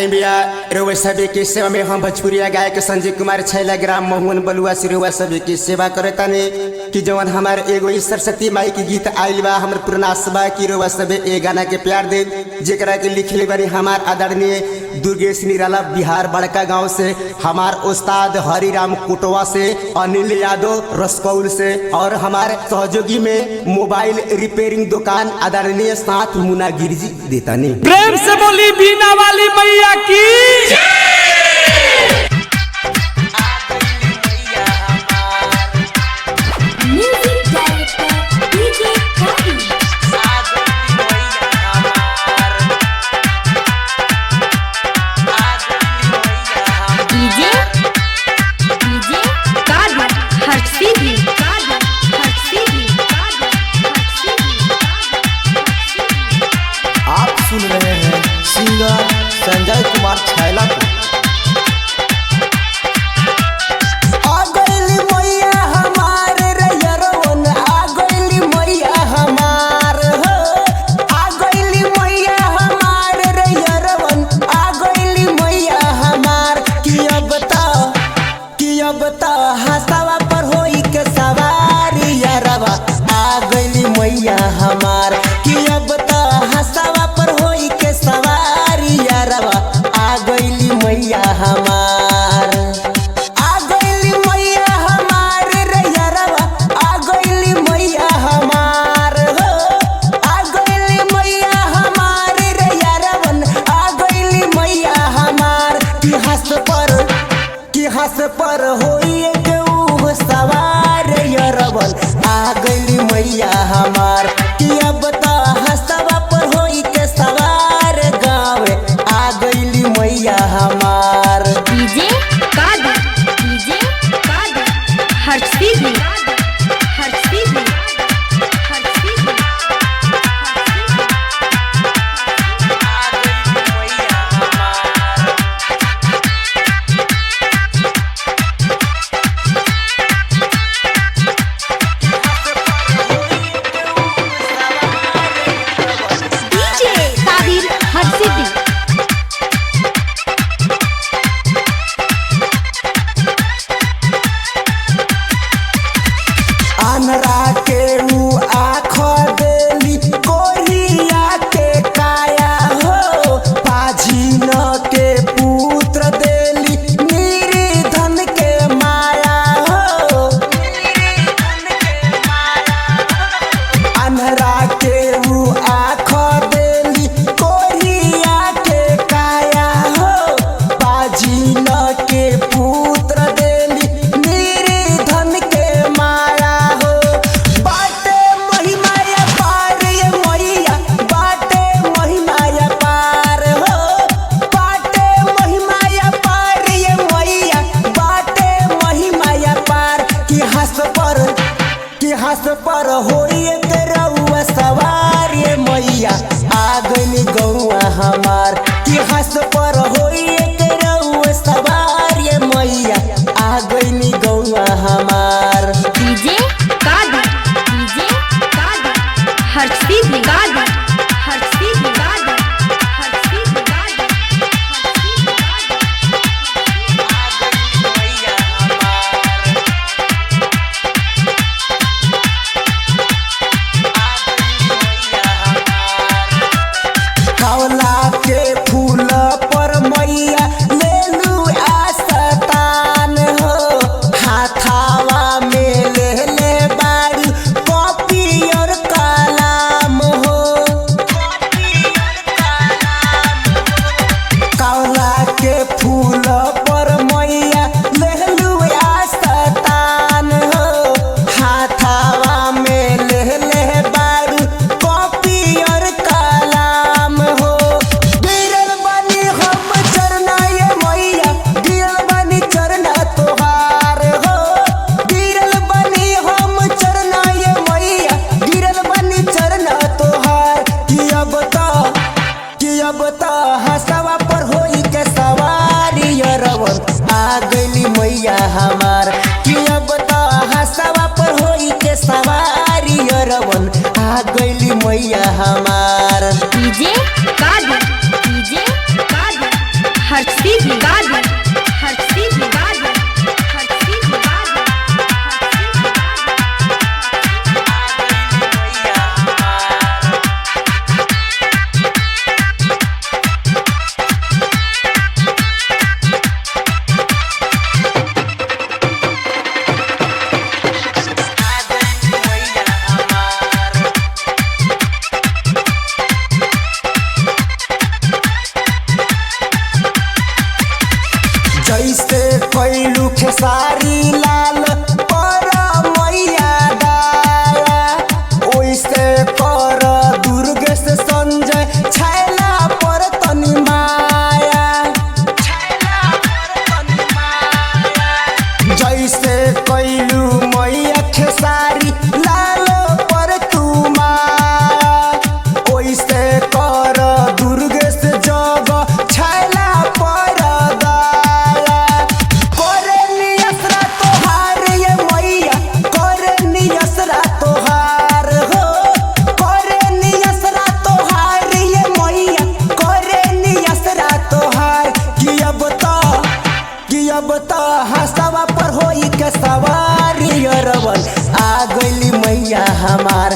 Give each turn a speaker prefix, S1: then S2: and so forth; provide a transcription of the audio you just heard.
S1: भैया रोवा सभी की सेवा में हम भोजपुरिया गायक संजय कुमार छैला ग्राम मोहन बलुआ से रोवा सभी की सेवा करता ने कि जवन हमारे एगो सरस्वती माई की गीत आइल बा हमर प्रयास बा कि रोवा सभी ए गाना के प्यार दे जेकरा के लिखले बानी हमार आदरणीय दुर्गेश निराला बिहार बड़का गांव से, हमार उस्ताद हरिराम कुटवा से, अनिल यादव रसकौल से और हमारे सहयोगी में मोबाइल रिपेयरिंग दुकान आदरणीय साथ मुना गिरजी देता ने।
S2: प्रेम से बोली बीना वाली मैया की।
S3: आप सुन रहे हैं सिंगर संजय कुमार छैला को। आ गइली मैया हमार रे यरवन, आ गइली मैया हमार हो, आ गइली मैया हमार रे यरवन, आ गइली मैया हमार। कि अब त हंसवा पर होई के सवारी यारवा, आ गइली मैया हमार। कि अब त हंसवा पर होई के सवारी यारवा, आ गइली मैया हमार। आ गइली मैया हमार रे यारवा, आ गइली मैया हमार हो, आ गइली मैया हमार रे यारवन, आ गइली मैया हमार। कि हंस पर होई के ऊ सवार यरवन, आ गइली मैया हमार। कि अब त हंसवा पर होई के सवार गावे, आ गइली मैया हमार।
S4: डीजे कादर, डीजे कादर, हर्षी भी, हर्षी भी, हर्षी भी। डीजे ताहिर हर्षी भी।
S3: अनरा के ऊ आँख देली कोरिया के काया हो, पाझिन के पुत्र देली निर्धन के माया हो। अनरा के ऊ आँख देली कोरिया के काया हो, पाझिन के पुत्र देली निर्धन के माया हो। बाटे महिमाया पार ये मैया, बाटे महिमाया पार हो, बाटे महिमाया पार ये मैया, बाटे महिमाया पार। कि हंस पर होई के रउआ सवार ये मैया, आ गइली गौआ हमार। कि हंस पर होई के रउआ सवार ये मैया, आ गइली गौआ हमार।
S4: डीजे कादर, डीजे कादर, हर्षी भी कादर, हर्षी भी कादर, हर्षी भी कादर, हर्षी भी
S3: कौला के फूल पर मैया लेलू आस्तान हो, हाथावा में ले बारू कॉपी और कलम हो। कौला के फूल पर मैया लेलू आस्तान हो, हाथावा में ले बारू कॉपी और कलम हो। गिरल बनी हम चरना ये मैया, गिरल बनी चरना तोहार हो, गिरल बनी हम चरना ये मैया, गिरल बनी चरना तोहार। कि अब त हंसवा पर होई के सवारी यरवन, आ गइली मैया हमार। कि अब त हंसवा पर होई के सवारी यरवन, आ गइली मैया हमार।
S4: डीजे कादर, डीजे कादर,
S3: कैलू खेसारी लाल पर मैया डाला ओइसे कर दुर्ग से संजय छैला पर तनी माया जैसे कैलू मैया खेसारी लाल पर तू माया ओइसे कर दुर्ग से जग छैला पर दाया करे नियसरा तोहार ये मैया करे नियसरा तोहार हो करे नियसरा तोहार ये मैया करे नियसरा तोहार कि अब तो हसवा पर होई के सवारी अरवन आ गइली मैया हमार